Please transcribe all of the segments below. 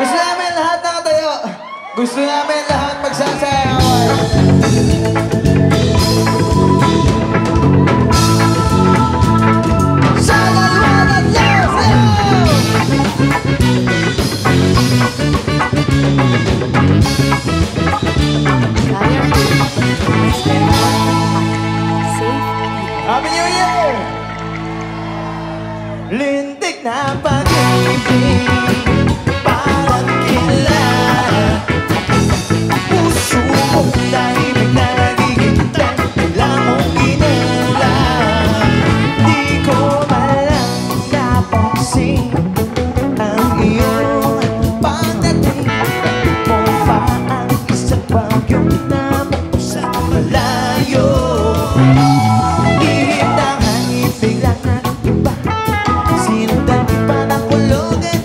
Gusto namin lahat nakatayo. Gusto namin lahat magsasayawan. Sa dalawa tatlo, sayaw! Happy New Year! Lintik na pag-ibig, parang kilala. Puso mong tahimik na nagigintay, kailan mong ginala. Di ko malang napansin ang iyong pagdating. Mo pa ang isang bagyong namang sa malayo. Ihip ng hangin, biglang nag-iba. Sinundan pa ng kulog at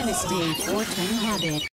Devastating 420 habit.